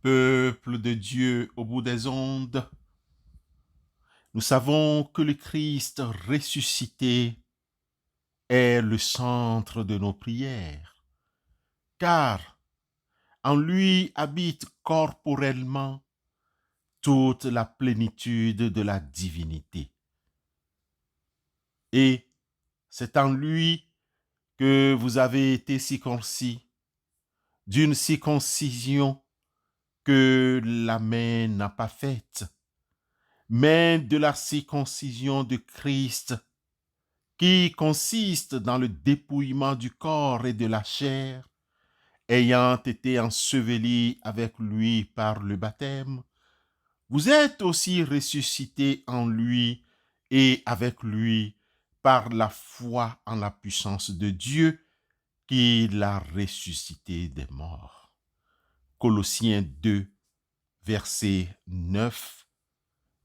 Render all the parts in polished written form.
Peuple de Dieu au bout des ondes, nous savons que le Christ ressuscité est le centre de nos prières, car en lui habite corporellement toute la plénitude de la divinité. Et c'est en lui que vous avez été circoncis, d'une circoncision que la main n'a pas faite, mais de la circoncision de Christ, qui consiste dans le dépouillement du corps et de la chair, ayant été ensevelis avec lui par le baptême. Vous êtes aussi ressuscités en lui et avec lui par la foi en la puissance de Dieu qui l'a ressuscité des morts. Colossiens 2, versets 9,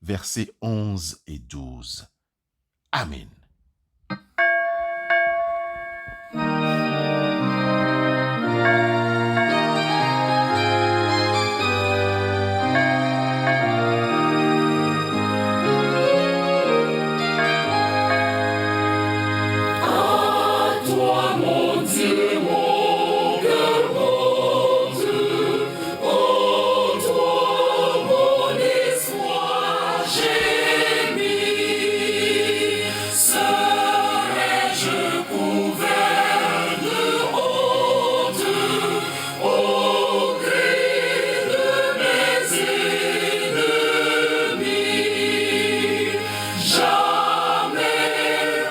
versets 11 et 12. Amen. Toi, mon Dieu, mon cœur monte. En toi, mon espoir gémit. Serais-je couvert de honte au gré de mes ennemis? Jamais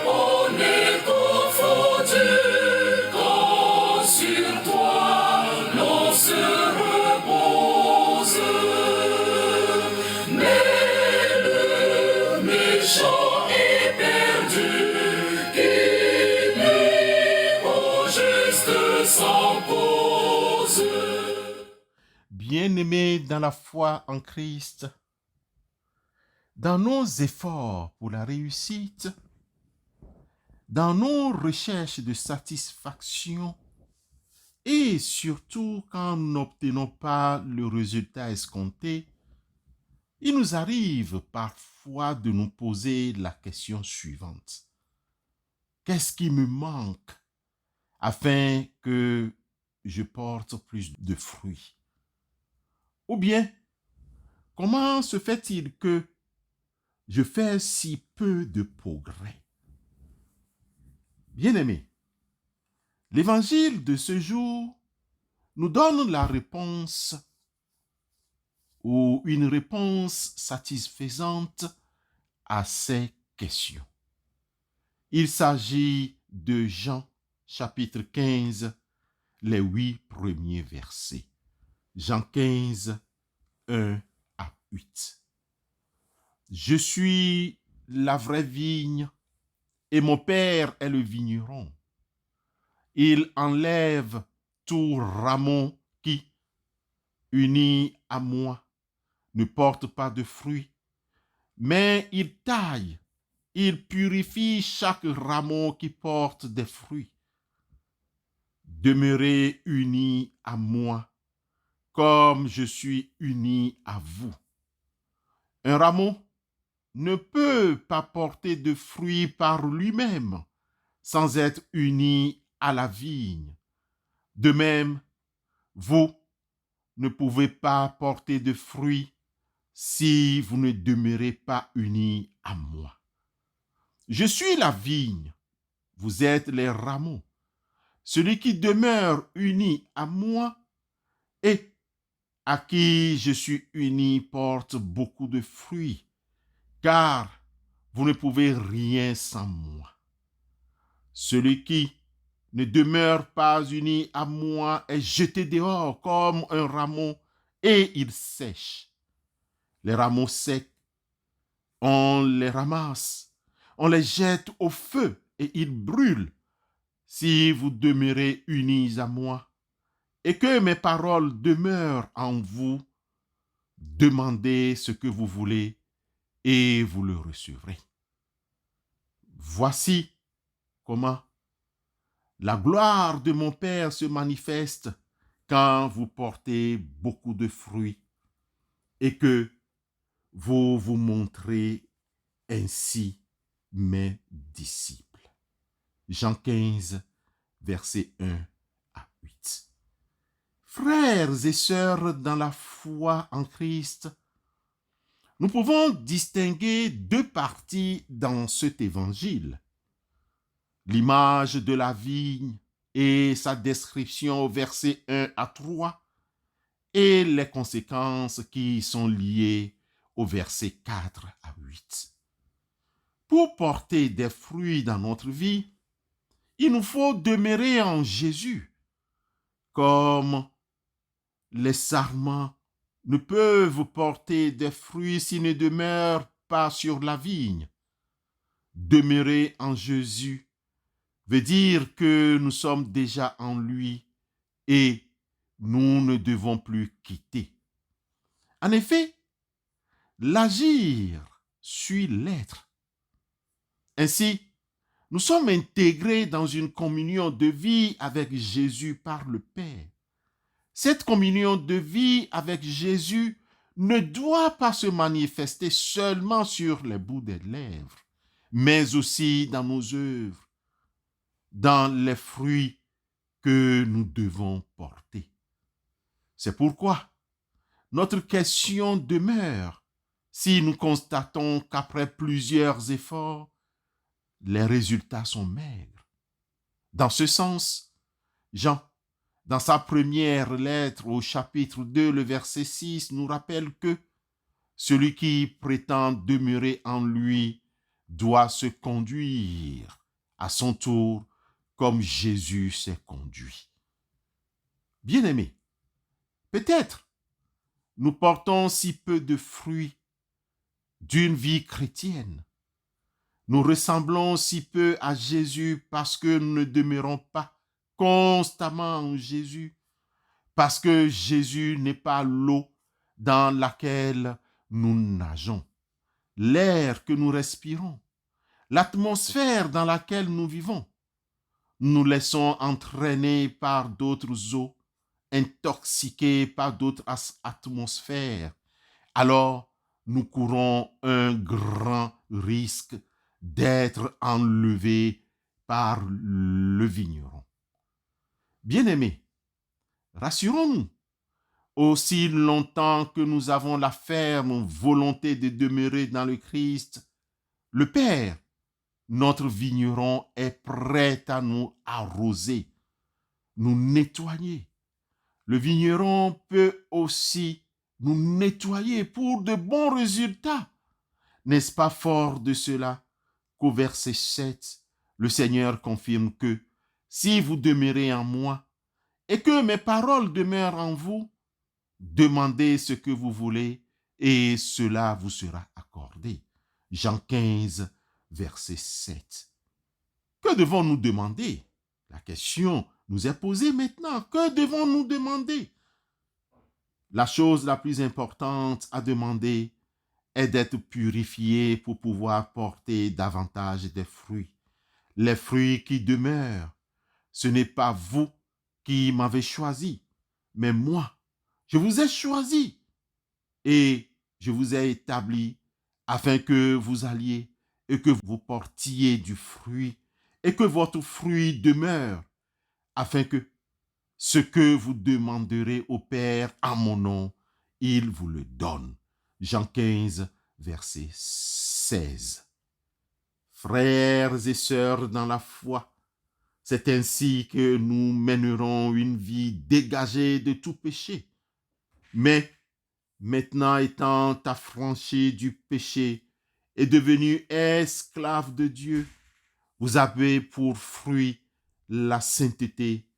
on n'est confondu quand sur toi l'on se repose. Mais le méchant est perdu, qui nuit au juste sans cause. Bien-aimés dans la foi en Christ, dans nos efforts pour la réussite, dans nos recherches de satisfaction et surtout quand nous n'obtenons pas le résultat escompté, il nous arrive parfois de nous poser la question suivante. Qu'est-ce qui me manque afin que je porte plus de fruits? Ou bien, comment se fait-il que je fais si peu de progrès? Bien-aimés, l'évangile de ce jour nous donne la réponse ou une réponse satisfaisante à ces questions. Il s'agit de Jean, chapitre 15, les 8 premiers versets. Jean 15, 1 à 8. Je suis la vraie vigne et mon Père est le vigneron. Il enlève tout rameau qui, uni à moi, ne porte pas de fruits, mais il taille, il purifie chaque rameau qui porte des fruits. Demeurez unis à moi, comme je suis uni à vous. Un rameau ne peut pas porter de fruits par lui-même sans être uni à la vigne. De même, vous ne pouvez pas porter de fruits si vous ne demeurez pas unis à moi. Je suis la vigne, vous êtes les rameaux. Celui qui demeure uni à moi et à qui je suis uni porte beaucoup de fruits, car vous ne pouvez rien sans moi. Celui qui ne demeure pas uni à moi est jeté dehors comme un rameau et il sèche. Les rameaux secs, on les ramasse, on les jette au feu et ils brûlent. Si vous demeurez unis à moi et que mes paroles demeurent en vous, demandez ce que vous voulez et vous le recevrez. Voici comment la gloire de mon Père se manifeste quand vous portez beaucoup de fruits et que vous vous montrez ainsi mes disciples. Jean 15, versets 1 à 8. Frères et sœurs dans la foi en Christ, nous pouvons distinguer deux parties dans cet évangile. L'image de la vigne et sa description au verset 1 à 3 et les conséquences qui sont liées au verset 4 à 8. Pour porter des fruits dans notre vie, il nous faut demeurer en Jésus, comme les sarments ne peuvent porter des fruits s'ils ne demeurent pas sur la vigne. Demeurer en Jésus veut dire que nous sommes déjà en lui et nous ne devons plus quitter. En effet, l'agir suit l'être. Ainsi, nous sommes intégrés dans une communion de vie avec Jésus par le Père. Cette communion de vie avec Jésus ne doit pas se manifester seulement sur les bouts des lèvres, mais aussi dans nos œuvres, dans les fruits que nous devons porter. C'est pourquoi notre question demeure si nous constatons qu'après plusieurs efforts, les résultats sont maigres. Dans ce sens, Jean, dans sa première lettre au chapitre 2, le verset 6, nous rappelle que celui qui prétend demeurer en lui doit se conduire à son tour comme Jésus s'est conduit. Bien-aimés, peut-être nous portons si peu de fruits d'une vie chrétienne. Nous ressemblons si peu à Jésus parce que nous ne demeurons pas constamment en Jésus, parce que Jésus n'est pas l'eau dans laquelle nous nageons, l'air que nous respirons, l'atmosphère dans laquelle nous vivons. Nous laissons entraîner par d'autres eaux, intoxiqués par d'autres atmosphères. Alors, nous courons un grand risque d'être enlevés par le vigneron. Bien-aimés, rassurons-nous, aussi longtemps que nous avons la ferme volonté de demeurer dans le Christ, le Père, notre vigneron, est prêt à nous arroser, nous nettoyer. Le vigneron peut aussi nous nettoyer pour de bons résultats. N'est-ce pas fort de cela qu'au verset 7, le Seigneur confirme que si vous demeurez en moi et que mes paroles demeurent en vous, demandez ce que vous voulez et cela vous sera accordé. Jean 15, verset 7. Que devons-nous demander? La question nous est posée maintenant. Que devons-nous demander? La chose la plus importante à demander est d'être purifié pour pouvoir porter davantage des fruits. Les fruits qui demeurent, ce n'est pas vous qui m'avez choisi, mais moi. Je vous ai choisi et je vous ai établi afin que vous alliez et que vous portiez du fruit et que votre fruit demeure, afin que ce que vous demanderez au Père en mon nom, il vous le donne. Jean 15, verset 16. Frères et sœurs dans la foi, c'est ainsi que nous mènerons une vie dégagée de tout péché. Mais, maintenant étant affranchis du péché et devenus esclaves de Dieu, vous avez pour fruit la sainteté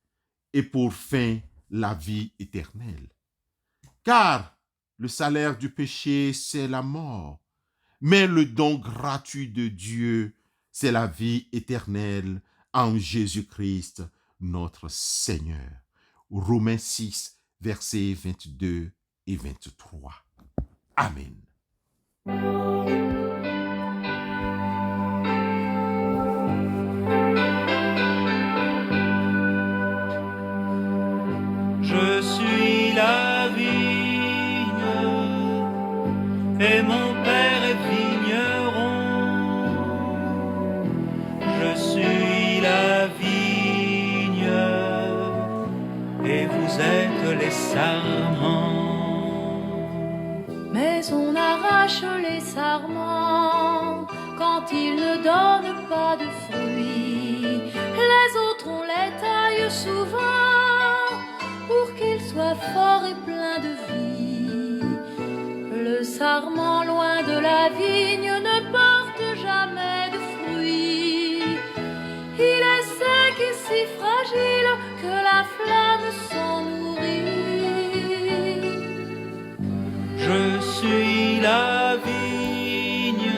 et pour fin la vie éternelle. Car le salaire du péché, c'est la mort, mais le don gratuit de Dieu, c'est la vie éternelle en Jésus-Christ, notre Seigneur. Romains 6, versets 22 et 23. Amen. Je suis la vigne, et mon père est vigneron. Je suis la vigne et vous êtes les sarments. Mais on arrache les sarments quand ils ne donnent pas de fruits. Les autres on les taille souvent pour qu'ils soient forts et pleins de vie. Le sarment loin de la vigne ne porte jamais de fruits. Il est sec et si fragile que la flamme s'en nourrit. Je suis la vigne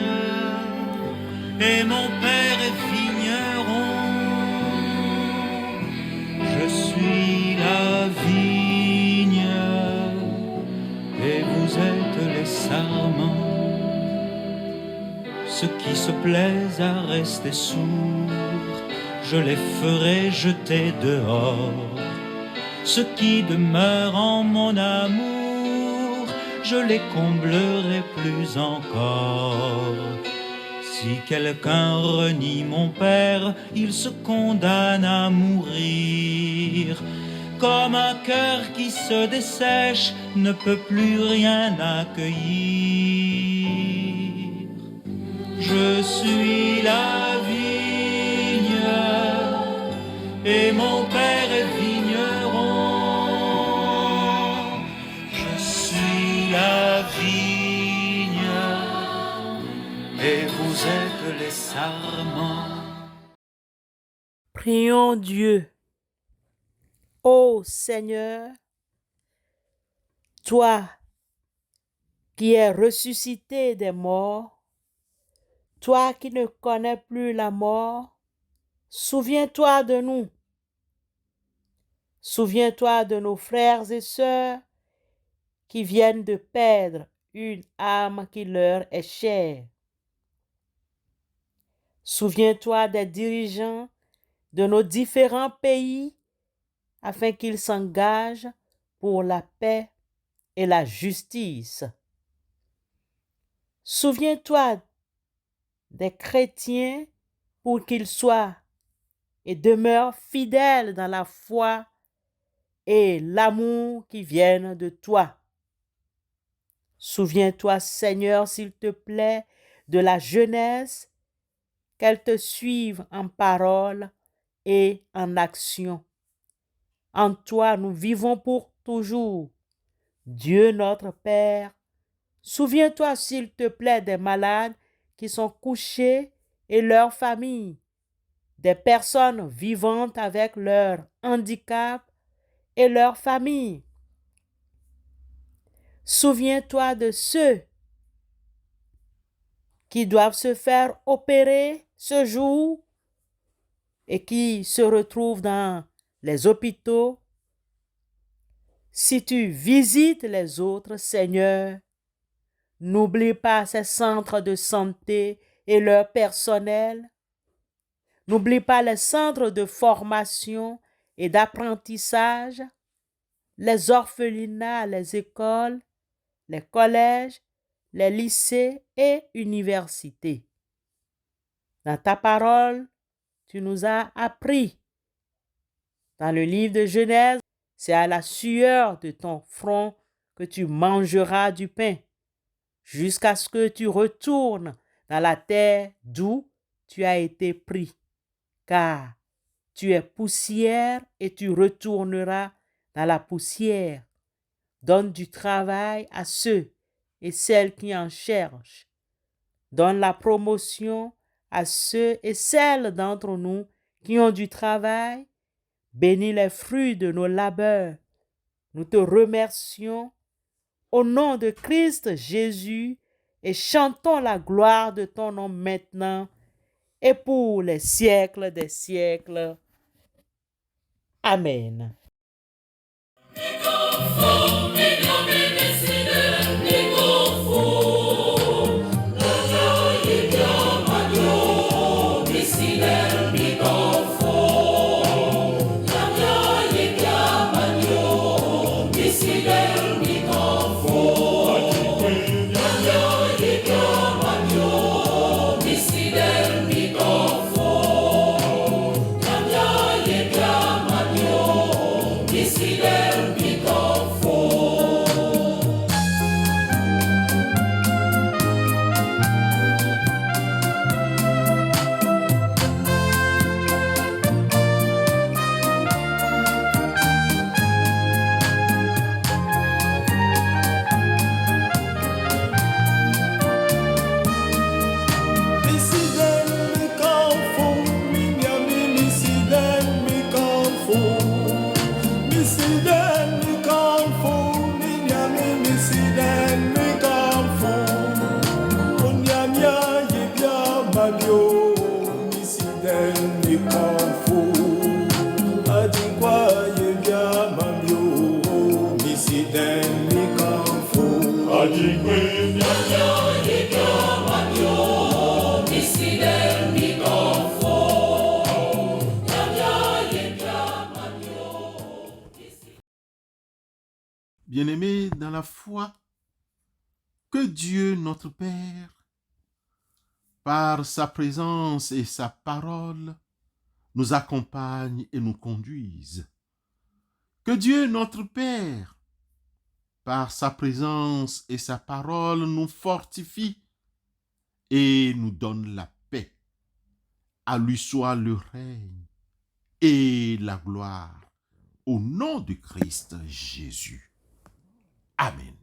et mon père est vigneron. Je suis la vigne et vous êtes les sarments. Ceux qui se plaisent à rester sourds, je les ferai jeter dehors. Ceux qui demeurent en mon amour, je les comblerai plus encore. Si quelqu'un renie mon père, il se condamne à mourir. Comme un cœur qui se dessèche ne peut plus rien accueillir. Je suis la vigne et mon père est vigneron. Je suis la vigne et vous êtes les sarments. Prions Dieu. Ô Seigneur, toi qui es ressuscité des morts, toi qui ne connais plus la mort, souviens-toi de nous. Souviens-toi de nos frères et sœurs qui viennent de perdre une âme qui leur est chère. Souviens-toi des dirigeants de nos différents pays afin qu'ils s'engagent pour la paix et la justice. Souviens-toi des chrétiens pour qu'ils soient et demeurent fidèles dans la foi et l'amour qui viennent de toi. Souviens-toi, Seigneur, s'il te plaît, de la jeunesse, qu'elle te suive en parole et en action. En toi, nous vivons pour toujours. Dieu notre Père, souviens-toi, s'il te plaît, des malades qui sont couchés et leurs familles, des personnes vivantes avec leur handicap et leurs familles. Souviens-toi de ceux qui doivent se faire opérer ce jour et qui se retrouvent dans les hôpitaux. Si tu visites les autres, Seigneur, n'oublie pas ces centres de santé et leur personnel. N'oublie pas les centres de formation et d'apprentissage, les orphelinats, les écoles, les collèges, les lycées et universités. Dans ta parole, tu nous as appris. Dans le livre de Genèse, c'est à la sueur de ton front que tu mangeras du pain, jusqu'à ce que tu retournes dans la terre d'où tu as été pris. Car tu es poussière et tu retourneras dans la poussière. Donne du travail à ceux et celles qui en cherchent. Donne la promotion à ceux et celles d'entre nous qui ont du travail. Bénis les fruits de nos labeurs. Nous te remercions au nom de Christ Jésus et chantons la gloire de ton nom maintenant et pour les siècles des siècles. Amen. Fidel, Bien-aimés dans la foi, que Dieu notre Père, par sa présence et sa parole, nous accompagne et nous conduise. Que Dieu notre Père, par sa présence et sa parole, nous fortifie et nous donne la paix. À lui soit le règne et la gloire au nom de Christ Jésus. Amen.